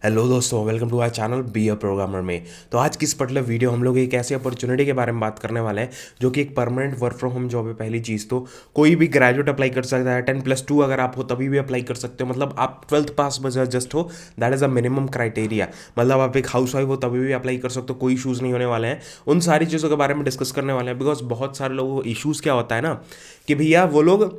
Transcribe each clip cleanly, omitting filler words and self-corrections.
Hello दोस्तों, welcome to our channel be a programmer में। तो आज की इस पर्टिकुलर वीडियो हम लोग एक ऐसी अपॉर्चुनिटी के बारे में बात करने वाले हैं जो कि एक permanent work from home job है। पहली चीज़ तो कोई भी ग्रेजुएट अप्लाई कर सकता है, 10+2 अगर आप हो तभी भी अप्लाई कर सकते हो। मतलब आप 12th पास में जस्ट हो, that is a minimum criteria. मतलब आप एक हाउस वाइफ हो तभी भी अप्लाई कर सकते हो, कोई इशूज़ नहीं होने वाले हैं। उन सारी चीज़ों के बारे में डिस्कस करने वाले हैं, बिकॉज बहुत सारे लोगों को इशूज़ क्या होता है ना कि भैया वो लोग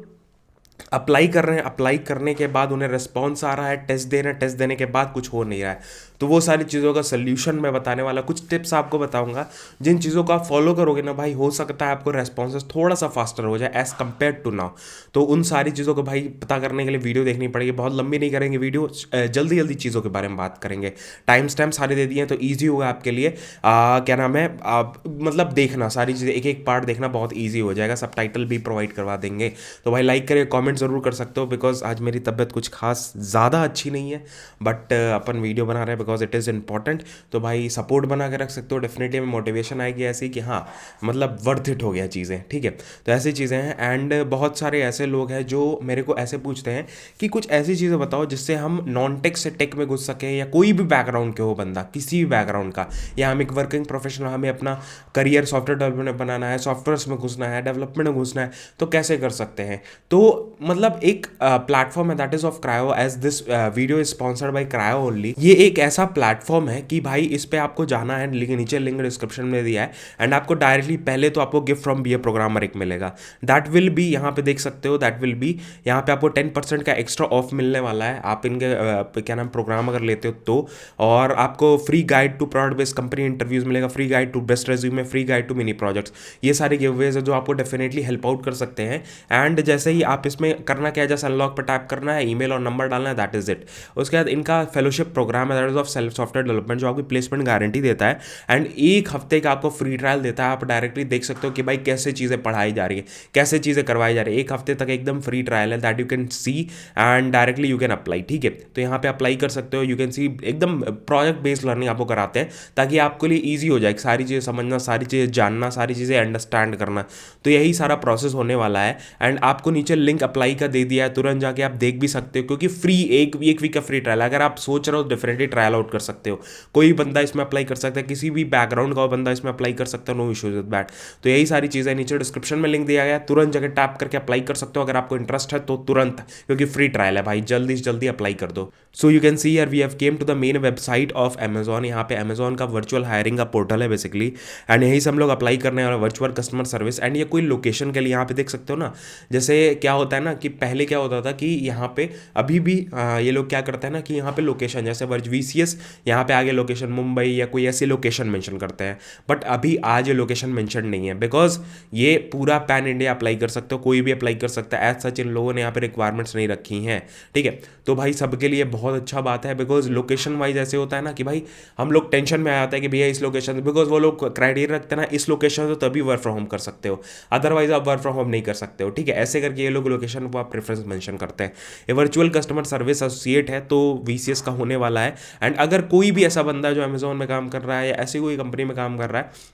अप्लाई कर रहे हैं, अप्लाई करने के बाद उन्हें रिस्पॉन्स आ रहा है, टेस्ट दे रहे हैं, टेस्ट देने के बाद कुछ हो नहीं रहा है। तो वो सारी चीज़ों का सोल्यूशन मैं बताने वाला, कुछ टिप्स आपको बताऊंगा जिन चीज़ों को आप फॉलो करोगे ना भाई, हो सकता है आपको रेस्पॉन्सेस थोड़ा सा फास्टर हो जाए एज कम्पेयर टू नाउ। तो उन सारी चीज़ों को भाई पता करने के लिए वीडियो देखनी पड़ेगी। बहुत लंबी नहीं करेंगे वीडियो, जल्दी जल्दी चीज़ों के बारे में बात करेंगे। टाइम स्टैम्प सारे दे दिए हैं तो ईजी होगा आपके लिए। क्या नाम है, आप मतलब देखना सारी चीज़ें, एक एक पार्ट देखना बहुत ईजी हो जाएगा। सब टाइटल भी प्रोवाइड करवा देंगे। तो भाई लाइक करिए, कमेंट ज़रूर कर सकते हो, बिकॉज आज मेरी तबीयत कुछ खास ज़्यादा अच्छी नहीं है, बट अपन वीडियो बना रहे हैं बिकॉज इट इज़ इंपॉर्टेंट। तो भाई सपोर्ट बना के रख सकते हो, डेफिनेटली हमें मोटिवेशन आएगी ऐसी कि हाँ मतलब वर्थ इट हो गया चीज़ें, ठीक है। तो ऐसी चीज़ें हैं। एंड बहुत सारे ऐसे लोग हैं जो मेरे को ऐसे पूछते हैं कि कुछ ऐसी चीज़ें बताओ जिससे हम नॉन टेक से टेक में घुस सकें, या कोई भी बैकग्राउंड के हो बंदा, किसी भी बैकग्राउंड का, या हम एक वर्किंग प्रोफेशनल, हमें अपना करियर सॉफ्टवेयर डेवलपमेंट में बनाना है, सॉफ्टवेयर में घुसना है, डेवलपमेंट में घुसना है, तो कैसे कर सकते हैं। तो मतलब एक प्लेटफॉर्म है that is of Crio, as this video is sponsored by Crio only. ये एक ऐसा प्लेटफॉर्म है कि भाई इस पे आपको जाना है, नीचे लिंक डिस्क्रिप्शन में दिया है, एंड आपको डायरेक्टली पहले तो आपको gift from be a programmer एक मिलेगा। दैट विल बी, यहाँ पे देख सकते हो, दैट विल बी, यहाँ पे आपको 10% का एक्स्ट्रा ऑफ मिलने वाला है आप इनके क्या नाम प्रोग्राम अगर लेते हो तो। और आपको free guide to product based company interviews मिलेगा, free guide to best resume, free guide to mini projects. ये सारे गिवअवेज है जो आपको डेफिनेटली हेल्प आउट कर सकते हैं। एंड जैसे ही आप इसमें करना क्या है, जैसे अनलॉक पर टैप करना है, ईमेल और नंबर डालना है, दैट इज इट। उसके बाद इनका फेलोशिप प्रोग्राम है that is of self software development, जो आपकी प्लेसमेंट गारंटी देता है। एंड एक हफ्ते का आपको फ्री ट्रायल देता है। आप डायरेक्टली देख सकते हो कि भाई कैसे चीज़ें पढ़ाई जा रही है, कैसे चीज़ें करवाई जा रही है। एक हफ्ते तक एकदम फ्री ट्रायल है, that you can C and directly you can apply, ठीक है। तो यहाँ पे अप्लाई कर सकते हो, यू कैन सी एकदम प्रोजेक्ट बेस्ड लर्निंग आपको कराते हैं ताकि आपके लिए ईजी हो जाए सारी चीज़ें समझना, सारी चीज़ें जानना, सारी चीज़ें अंडरस्टैंड करना। तो यही सारा प्रोसेस होने वाला है। एंड आपको नीचे लिंक अप्लाई का दे दिया है, तुरंत जाके आप देख भी सकते हो, क्योंकि फ्री एक वीक का फ्री ट्रायल, अगर आप सोच रहे हो डेफिनेटली ट्रायल आउट कर सकते हो। कोई बंदा इसमें अप्लाई कर सकता है, किसी भी बैकग्राउंड का बंदा इसमें अप्लाई कर सकता है, नो इश्यूज विद दैट। तो यही सारी चीज़ें नीचे डिस्क्रिप्शन में लिंक दिया गया है, तुरंत जगह टैप करके अप्लाई कर सकते हो अगर आपको इंटरेस्ट है तो तुरंत, क्योंकि फ्री ट्रायल है भाई, जल्दी से जल्दी अप्लाई कर दो। So you can see here we have came to the main website of Amazon. यहाँ पे अमेजॉन का वर्चुअल हायरिंग का पोर्टल है बेसिकली, एंड यही से हम लोग अप्लाई करने वाले वर्चुअल कस्टमर सर्विस। एंड ये कोई लोकेशन के लिए यहाँ पे देख सकते हो ना, जैसे क्या होता है ना कि पहले क्या होता था कि यहाँ पे अभी भी ये लोग क्या करते हैं ना कि यहाँ पे लोकेशन, जैसे वर्ज VCS, यहाँ पे आगे लोकेशन मुंबई या कोई ऐसी लोकेशन मेंशन करते हैं, बट अभी आज ये लोकेशन मेंशन नहीं है, बिकॉज ये पूरा पैन इंडिया अप्लाई कर सकते हो, कोई भी अप्लाई कर सकता है। एज सच इन लोगों ने यहाँ पे रिक्वायरमेंट्स नहीं रखी हैं, ठीक है। तो भाई सबके लिए बहुत अच्छा बात है, बिकॉज लोकेशन वाइज ऐसे होता है ना कि भाई हम लोग टेंशन में आ जाता है कि भैया इस लोकेशन, बिकॉज वो लोग क्राइटेरिया रखते हैं ना, इस लोकेशन से तभी वर्क फ्रॉम होम कर सकते हो, अदरवाइज आप वर्क फ्रॉम होम नहीं कर सकते हो, ठीक है। ऐसे करके ये लोग लोकेशन को आप प्रेफरेंस मेंशन करते हैं। ये वर्चुअल कस्टमर सर्विस एसोसिएट है, तो VCS का होने वाला है। एंड अगर कोई भी ऐसा बंदा है जो अमेजोन में काम कर रहा है या ऐसी कोई कंपनी में काम कर रहा है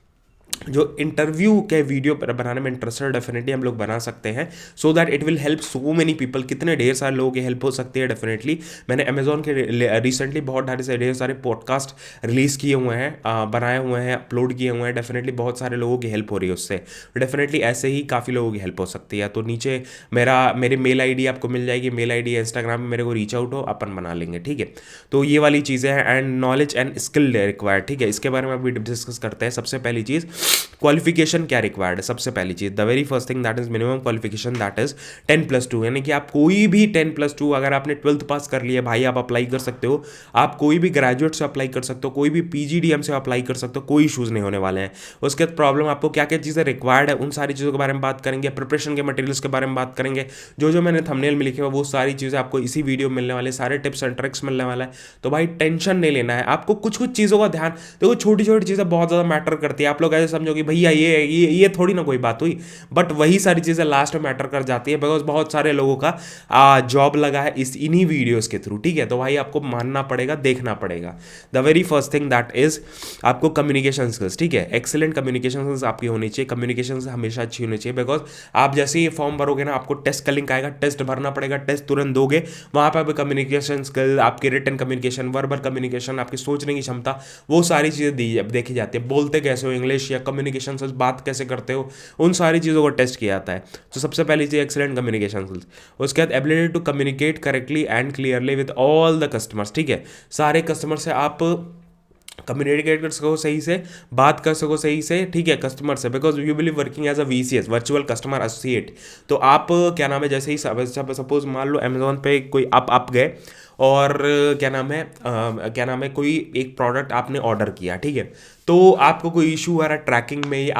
जो इंटरव्यू के वीडियो बनाने में इंटरेस्टेड, डेफिनेटली हम लोग बना सकते हैं, so that it will help so many people. कितने ढेर सारे लोगों की हेल्प हो सकती है डेफिनेटली। मैंने अमेजोन के रिसेंटली बहुत ढेर सारे पॉडकास्ट रिलीज़ किए हुए हैं, बनाए हुए हैं, अपलोड किए हुए हैं। डेफिनेटली बहुत सारे लोगों की हेल्प हो रही है उससे। डेफिनेटली ऐसे ही काफ़ी लोगों की हेल्प हो सकती है। तो नीचे मेरी मेल ID आपको मिल जाएगी, मेल ID इंस्टाग्राम में मेरे को रीच आउट हो, अपन बना लेंगे, ठीक है। तो ये वाली चीज़ें हैं। And knowledge and skill required, ठीक है, इसके बारे में अभी डिस्कस करते हैं। सबसे पहली चीज़ क्वालिफिकेशन क्या रिक्वायर्ड है। सबसे पहली चीज, the very first thing that is minimum qualification that is 10+2, यानी कि आप कोई भी 10+2, अगर आपने 12th पास कर लिया भाई आप अप्लाई कर सकते हो। आप कोई भी ग्रेजुएट से अप्लाई कर सकते हो, कोई भी PGDM से अप्लाई कर सकते हो, कोई इशूज़ नहीं होने वाले हैं। उसके बाद प्रॉब्लम आपको क्या क्या चीज़ें रिक्वायर्ड है, उन सारी चीज़ों के बारे में बात करेंगे। प्रिपरेशन के मटेरियल्स के बारे में बात करेंगे, जो जो मैंने थंबनेल में लिखे हुए वो सारी चीज़ें आपको इसी वीडियो में मिलने वाले, सारे टिप्स एंड ट्रिक्स मिलने वाला है। तो भाई टेंशन नहीं लेना है आपको। कुछ कुछ चीज़ों का ध्यान देखो, छोटी छोटी चीज़ें बहुत ज़्यादा मैटर करती है। आप लोग ऐसे समझो कि भैया ये थोड़ी ना कोई बात हुई, बट वही सारी चीज़ें लास्ट में मैटर कर जाती है, बिकॉज बहुत सारे लोगों का जॉब लगा है इन्हीं वीडियोस के थ्रू, ठीक है। तो भाई आपको मानना पड़ेगा, देखना पड़ेगा। The very first thing that is आपको कम्युनिकेशन स्किल्स, ठीक है, एक्सीलेंट कम्युनिकेशन स्किल्स आपकी होनी चाहिए। कम्युनिकेशन हमेशा अच्छी होनी चाहिए, बिकॉज आप जैसे ही फॉर्म भरोगे ना, आपको टेस्ट का लिंक आएगा, टेस्ट भरना पड़ेगा, टेस्ट तुरंत दोगे, वहां पर कम्युनिकेशन स्किल, आपकी रिटन कम्युनिकेशन, वर्बल कम्युनिकेशन, आपकी सोचने की क्षमता, वो सारी चीज़ें देखी जाती है। बोलते कैसे हो इंग्लिश, या कम्युनिकेशन से बात कैसे करते हो, उन सारी चीज़ों को टेस्ट किया जाता है। तो सबसे पहली चीज़ एक्सीलेंट कम्युनिकेशन स्किल्स। उसके बाद ability to communicate correctly and clearly with all the customers, ठीक है। सारे कस्टमर से आप कम्युनिकेट कर सको सही से, बात कर सको सही से, ठीक है, कस्टमर से, because you will working as a VCS, virtual customer associate. तो आप क्या नाम है, जैसे ही सपोज मान लो अमेजोन पे कोई आप गए और क्या नाम है कोई एक प्रोडक्ट आपने ऑर्डर किया, ठीक है। तो आपको कोई इशू आ रहा है ट्रैकिंग में, या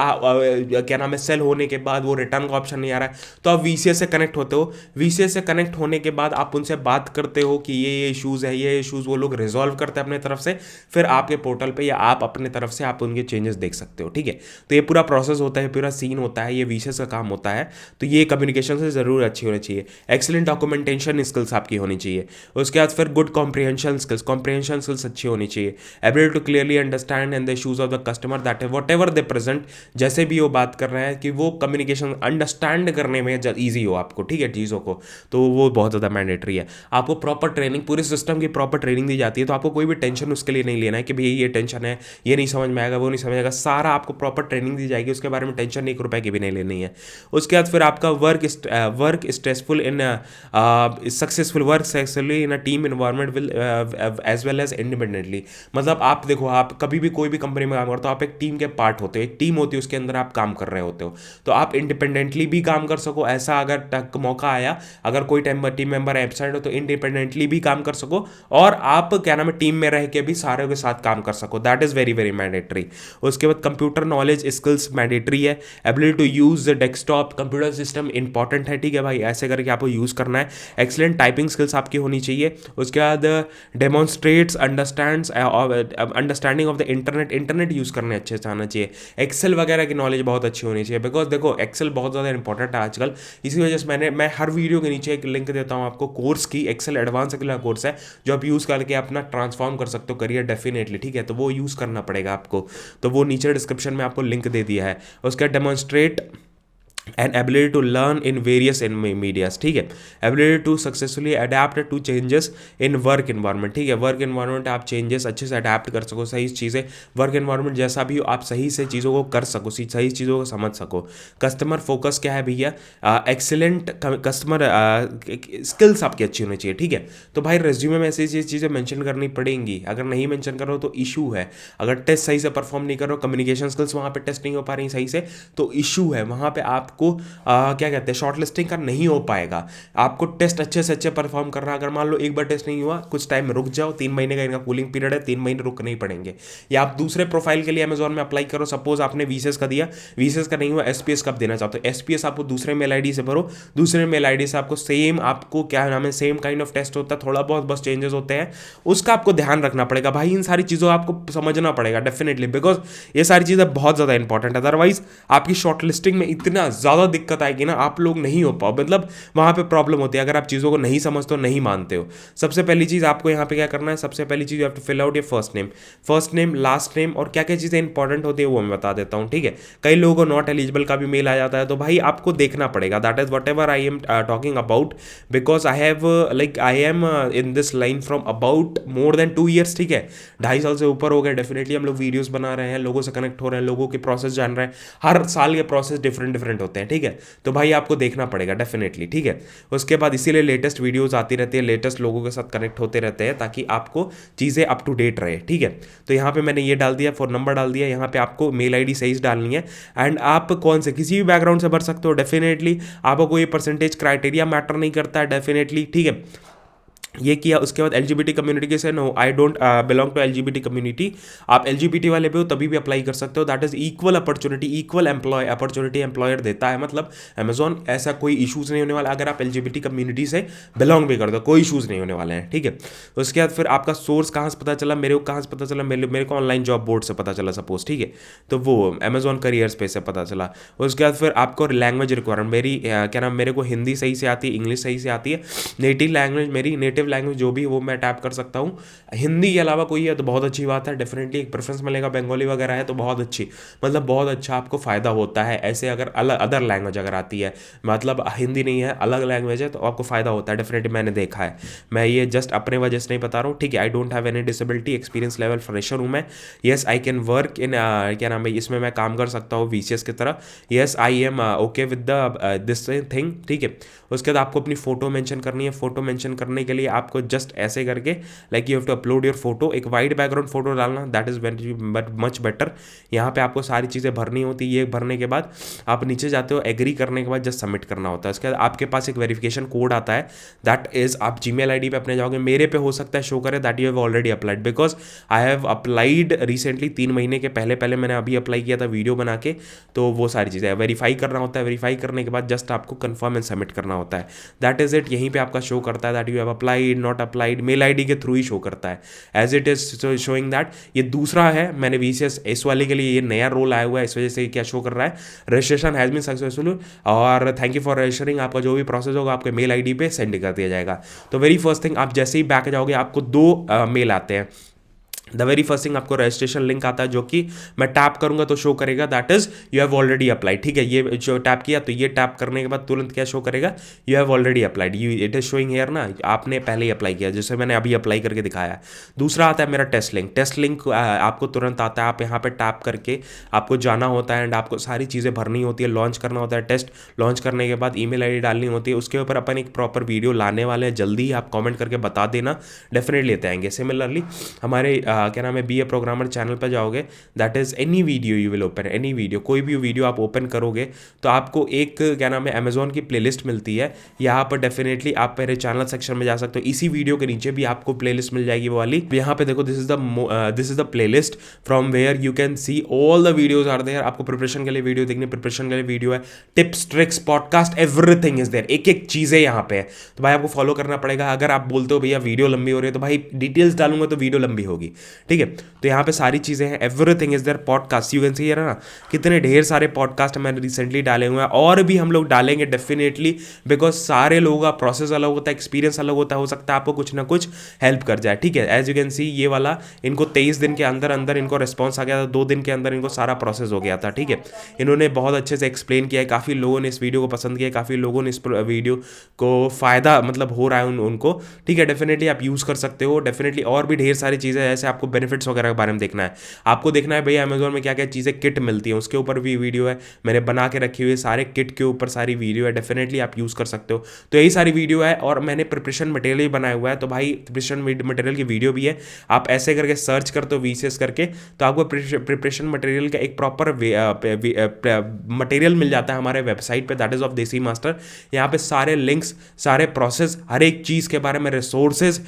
क्या नाम है सेल होने के बाद वो रिटर्न का ऑप्शन नहीं आ रहा है, तो आप VCS से कनेक्ट होते हो। VCS से कनेक्ट होने के बाद आप उनसे बात करते हो कि ये इशूज़ है, ये इशूज़ वो लोग रिजॉल्व करते हैं अपने तरफ से, फिर आपके पोर्टल पे या आप अपने तरफ से आप उनके चेंजेस देख सकते हो, ठीक है। तो ये पूरा प्रोसेस होता है, पूरा सीन होता है, ये VCS का काम होता है। तो ये कम्युनिकेशन से ज़रूर अच्छी होनी चाहिए। एक्सीलेंट डॉक्यूमेंटेशन स्किल्स आपकी होनी चाहिए। उसके बाद फिर गुड कॉम्प्रिहेंशन स्किल्स अच्छी होनी चाहिए। Ability to clearly understand and the issues of the customer, that is whatever they present, जैसे भी वो बात कर रहे हैं, कि वो कम्युनिकेशन अंडरस्टैंड करने में ईजी हो आपको, ठीक है, चीज़ों को। तो वो बहुत ज़्यादा मैंडेटरी है। आपको प्रॉपर ट्रेनिंग, पूरे सिस्टम की प्रॉपर ट्रेनिंग दी जाती है, तो आपको कोई भी टेंशन उसके लिए नहीं लेना है कि भैया ये टेंशन है, ये नहीं समझ में आएगा, वो नहीं समझ आएगा। सारा आपको प्रॉपर ट्रेनिंग दी जाएगी, उसके बारे में टेंशन 1 रुपए की भी नहीं लेनी है। उसके बाद फिर आपका work stressful in successful work successfully in a team environment will as well as independently. मतलब आप देखो, आप कभी भी कोई भी कंपनी में काम करते हो, आप एक टीम के पार्ट होते हो, एक टीम होती है, उसके अंदर आप काम कर रहे होते हो। तो आप इंडिपेंडेंटली भी काम कर सको, ऐसा अगर मौका आया, अगर कोई टीम मेंबर एब्सेंट हो, तो इंडिपेंडेंटली भी काम कर सको, और आप क्या नाम है टीम में रह के भी सारे के साथ काम कर सको। That is very very mandatory. उसके बाद कंप्यूटर नॉलेज स्किल्स मैंडेटरी है। Ability to use the desktop computer system important है, ठीक है भाई, ऐसे करके आपको यूज करना है। एक्सीलेंट टाइपिंग स्किल्स आपकी होनी चाहिए। उसके बाद demonstrates understanding of the internet use करने अच्छे से आना चाहिए। एक्सेल वगैरह की नॉलेज बहुत अच्छी होनी चाहिए, बिकॉज देखो एक्सेल बहुत ज़्यादा इंपॉर्टेंट है आजकल। इसी वजह से मैं हर वीडियो के नीचे एक लिंक देता हूँ आपको कोर्स की, एक्सेल एडवांस का कोर्स है, जो आप यूज़ करके अपना ट्रांसफॉर्म कर सकते हो करियर डेफिनेटली, ठीक है। तो वो यूज़ करना पड़ेगा आपको, तो वो नीचे डिस्क्रिप्शन में आपको लिंक दे दिया है। उसका demonstrate and ability to learn in various medias, ठीक है। ability to successfully adapt to changes in work environment, ठीक है। वर्क एनवायरनमेंट आप चेंजेस अच्छे से अडेप्ट कर सको, सही चीज़ें, वर्क एनवायरनमेंट जैसा भी हो आप सही से चीज़ों को कर सको, सही चीज़ों को समझ सको। कस्टमर फोकस क्या है भैया, एक्सीलेंट कस्टमर स्किल्स आपकी अच्छी होनी चाहिए, ठीक है। तो भाई रेज्यूमे में ऐसी चीज़ें मेंशन करनी पड़ेंगी, अगर नहीं मेंशन करो तो इशू है। अगर टेस्ट सही से परफॉर्म नहीं करो, कम्युनिकेशन स्किल्स वहाँ पे टेस्ट नहीं हो पा रही सही से, तो इशू है वहाँ पे। आपको क्या कहते हैं शॉर्ट लिस्टिंग का नहीं हो पाएगा। आपको टेस्ट अच्छे से अच्छे परफॉर्म करना, अगर मान लो एक बार टेस्ट नहीं हुआ, कुछ टाइम रुक जाओ, 3 महीने का इनका कूलिंग पीरियड है, 3 महीने रुकने ही पड़ेंगे। या आप दूसरे प्रोफाइल के लिए अमेजोन में अप्लाई करो, सपोज आपने VCS का दिया, VCS का नहीं हुआ, SPS कब देना चाहते हो, SPS आपको दूसरे मेल ID से भरो, दूसरे मेल ID से आपको सेम, आपको क्या नाम है, सेम काइंड ऑफ टेस्ट होता है, थोड़ा बहुत बस चेंजेस होते हैं, उसका आपको ध्यान रखना पड़ेगा भाई। इन सारी चीज़ों आपको समझना पड़ेगा डेफिनेटली, बिकॉज ये सारी चीज़ें बहुत ज़्यादा इंपॉर्टेंट है। अदरवाइज आपकी शॉर्ट लिस्टिंग में इतना ज़्यादा दिक्कत आएगी ना, आप लोग नहीं हो पाओ, मतलब वहां पे प्रॉब्लम होती है अगर आप चीज़ों को नहीं समझते हो, नहीं मानते हो। सबसे पहली चीज़ आपको यहाँ पे क्या करना है, सबसे पहली चीज़ you have to fill out your first name last name, और क्या क्या चीज़ें इंपॉर्टेंट होती है वो मैं बता देता हूँ, ठीक है। कई लोगों को नॉट एलिजिबल का भी मेल आ जाता है, तो भाई आपको देखना पड़ेगा। That is what ever I am talking about, because I am in this line from about more than 2 years, ठीक है। 2.5 साल से ऊपर हो गए डेफिनेटली। हम लोग वीडियोस बना रहे हैं, लोगों से कनेक्ट हो रहे हैं, लोगों के प्रोसेस जान रहे हैं, हर साल के प्रोसेस डिफरेंट होते हैं, ठीक है। तो भाई आपको देखना पड़ेगा डेफिनेटली, ठीक है। उसके बाद इसीलिए लेटेस्ट वीडियोस आती रहती है, लेटेस्ट लोगों के साथ कनेक्ट होते रहते हैं, ताकि आपको चीज़ें अप टू डेट रहे, ठीक है। तो यहाँ पे मैंने ये डाल दिया, फ़ोन नंबर डाल दिया, यहाँ पे आपको मेल ID सही से डालनी है, एंड आप कौन से किसी भी बैकग्राउंड से भर सकते हो डेफिनेटली। आपको कोई परसेंटेज क्राइटेरिया मैटर नहीं करता है डेफिनेटली, ठीक है। ये किया। उसके बाद एलजीबीटी कम्युनिटी के से no I don't belong to LGBT community. आप एलजीबीटी वाले पे हो तभी भी अप्लाई कर सकते हो। That is equal opportunity, equal employment opportunity employer देता है। मतलब अमेजॉन, ऐसा कोई इशूज़ नहीं होने वाला अगर आप एलजीबीटी कम्युनिटी से बिलोंग भी कर दो, कोई इशूज़ नहीं होने वाले हैं, ठीक है। उसके बाद फिर आपका सोर्स कहाँ से पता चला, मेरे को कहाँ से पता चला, मेरे को ऑनलाइन जॉब बोर्ड से पता चला सपोज, ठीक है। तो वो अमेजॉन करियर पे से पता चला। उसके बाद फिर आपको लैंग्वेज रिक्वायरमेंट, मेरी क्या नाम, मेरे को हिंदी सही से आती है, इंग्लिश सही से आती है, नेटिव लैंग्वेज, मेरी नेटिव लैंग्वेज जो भी वो मैं टैप कर सकता हूँ। हिंदी के अलावा कोई है तो बहुत अच्छी बात है, डेफिनेटली एक प्रेफरेंस मिलेगा। बंगाली वगैरह है तो बहुत अच्छी, मतलब बहुत अच्छा आपको फ़ायदा होता है। ऐसे अगर अलग अदर लैंग्वेज अगर आती है, मतलब हिंदी नहीं है, अलग लैंग्वेज है, तो आपको फ़ायदा होता है डेफिनेटली, मैंने देखा है। मैं ये जस्ट अपने वजह से नहीं बता रहा हूँ, ठीक है। I don't have any disability, experience level fresher हूँ मैं। Yes I can work in, क्या नाम है, इसमें मैं काम कर सकता हूँ वीसीएस की तरह। Yes I am okay with the this thing, ठीक है। उसके बाद आपको अपनी फ़ोटो मेंशन करनी है। फ़ोटो मेंशन करने के लिए आपको जस्ट ऐसे करके like you have to upload your photo, एक वाइट बैकग्राउंड फोटो डालना, that is very much better. यहाँ पे आपको सारी चीज़ें भरनी होती है। ये भरने के बाद आप नीचे जाते हो, एग्री करने के बाद जस्ट सबमिट करना होता है। उसके बाद आपके पास एक वेरिफिकेशन कोड आता है, दैट इज़ आप जीमेल आईडी पे अपने जाओगे, मेरे पे हो सकता है शो करे that you have already applied, because I have applied recently, 3 महीने के पहले पहले मैंने अभी अप्लाई किया था वीडियो बना के। तो वो सारी चीज़ें वेरीफाई करना होता है। वेरीफाई करने के बाद जस्ट आपको कन्फर्म एंड सबमिट करना होता है, दैट इज़ इट। यहीं पे आपका शो करता है that you have applied, not applied, mail ID के थ्रू ही शो करता है as it is showing that. ये दूसरा है, मैंने वीसीएस इस वाले के लिए ये नया रोल आया हुआ है, इस वजह से क्या शो कर रहा है, रजिस्ट्रेशन हैज़ बीन सक्सेसफुल और थैंक यू फॉर रजिस्टरिंग। आपका जो भी प्रोसेस होगा आपके मेल आईडी पे सेंड कर दिया जाएगा। तो वेरी फर्स्ट थिंग, आप जैसे ही बैक जाओगे आपको 2 मेल आते हैं। द वेरी फर्स्ट थिंग आपको रजिस्ट्रेशन लिंक आता है, जो कि मैं टैप करूंगा तो शो करेगा that is you have already applied, ठीक है। ये जो टैप किया तो ये टैप करने के बाद तुरंत क्या शो करेगा, you have already applied, you it is showing here ना, आपने पहले ही अप्लाई किया, जैसे मैंने अभी अप्लाई करके दिखाया है। दूसरा आता है मेरा टेस्ट लिंक। टेस्ट लिंक आपको तुरंत आता है, आप यहाँ पे टैप करके आपको जाना होता है एंड आपको सारी चीज़ें भरनी होती है, लॉन्च करना होता है। टेस्ट लॉन्च करने के बाद ईमेल आईडी डालनी होती है, उसके ऊपर अपन एक प्रॉपर वीडियो लाने वाले हैं जल्दी ही, आप कमेंट करके बता देना, डेफिनेटली लेते आएंगे। सिमिलरली हमारे क्या नाम है बी ए प्रोग्रामर चैनल पर जाओगे, that is any video you will open, any video, कोई भी वीडियो आप ओपन करोगे तो आपको एक क्या नाम है अमेजोन की प्लेलिस्ट मिलती है। यहाँ पर डेफिनेटली आप मेरे चैनल सेक्शन में जा सकते हो, इसी वीडियो के नीचे भी आपको प्लेलिस्ट मिल जाएगी वो वाली। यहाँ पे देखो, this is the playlist from where you can see all the videos are there. आपको प्रिपरेशन के लिए वीडियो देखनी, प्रिपरेशन के लिए वीडियो है, tips tricks podcast everything is there, एक एक चीजें यहाँ पे है। तो भाई आपको फॉलो करना पड़ेगा। अगर आप बोलते हो भैया वीडियो लंबी हो रही है तो भाई डिटेल्स डालूंगा तो वीडियो लंबी होगी, ठीक है। तो यहाँ पे सारी चीज़ें हैं, everything is there. Podcast you can see है ना, कितने ढेर सारे पॉडकास्ट मैंने रिसेंटली डाले हुए हैं और भी हम लोग डालेंगे डेफिनेटली, बिकॉज सारे लोगों का प्रोसेस अलग होता है, एक्सपीरियंस अलग होता है, हो सकता है आपको कुछ ना कुछ हेल्प कर जाए, ठीक है। एज यू कैन सी ये वाला इनको 23 दिन के अंदर अंदर इनको रिस्पॉन्स आ गया था, 2 दिन के अंदर इनको सारा प्रोसेस हो गया था, ठीक है। इन्होंने बहुत अच्छे से एक्सप्लेन किया है, काफ़ी लोगों ने इस वीडियो को पसंद किया, काफ़ी लोगों ने इस वीडियो को फ़ायदा मतलब हो रहा है उनको, ठीक है। डेफिनेटली आप यूज़ कर सकते हो, डेफिनेटली और भी ढेर सारी चीज़ें ऐसे आपको बेनिफिट्स वगैरह के बारे में देखना है, आपको देखना है भैया अमेजोन में क्या क्या चीज़ें किट मिलती हैं, उसके ऊपर भी वीडियो है मैंने बना के रखी हुई है, सारे किट के ऊपर सारी वीडियो है, डेफिनेटली आप यूज़ कर सकते हो। तो यही सारी वीडियो है और मैंने प्रिपरेशन मटेरियल भी बनाया हुआ है, तो भाई प्रिपरेशन मटेरियल की वीडियो भी है, आप ऐसे करके सर्च करते हो वीसीएस करके तो आपको प्रिपरेशन मटेरियल का एक प्रॉपर मटेरियल मिल जाता है हमारे वेबसाइट पे, दैट इज ऑफ देसी मास्टर। यहाँ पे सारे लिंक्स, सारे प्रोसेस, हर एक चीज़ के बारे में रिसोर्सेज,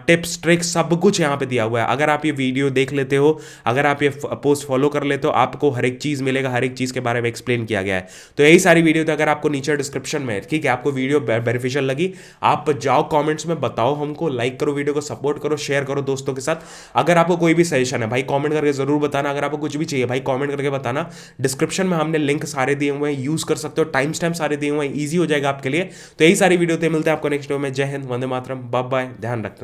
टिप्स ट्रिक्स सब कुछ यहाँ पे दिया हुआ है। अगर आप ये वीडियो देख लेते हो, अगर आप ये पोस्ट फॉलो कर लेते हो, आपको हर एक चीज़ मिलेगा, हर एक चीज़ के बारे में एक्सप्लेन किया गया है। तो यही सारी वीडियो थी, अगर आपको नीचे डिस्क्रिप्शन में, ठीक है, आपको वीडियो बेनिफिशियल लगी, आप जाओ कमेंट्स में बताओ हमको, लाइक करो वीडियो को, सपोर्ट करो, शेयर करो दोस्तों के साथ। अगर आपको कोई भी सजेशन है भाई कमेंट करके जरूर बताना, अगर आपको कुछ भी चाहिए भाई कमेंट करके बताना। डिस्क्रिप्शन में हमने लिंक सारे दिए हुए हैं, यूज़ कर सकते हो, टाइम स्टैम्प सारे दिए हुए हैं, ईजी हो जाएगा आपके लिए। तो यही सारी वीडियो थे, मिलते हैं आपको नेक्स्ट वीडियो में। जय हिंद, वंदे मातरम, बाय बाय, ध्यान रखना।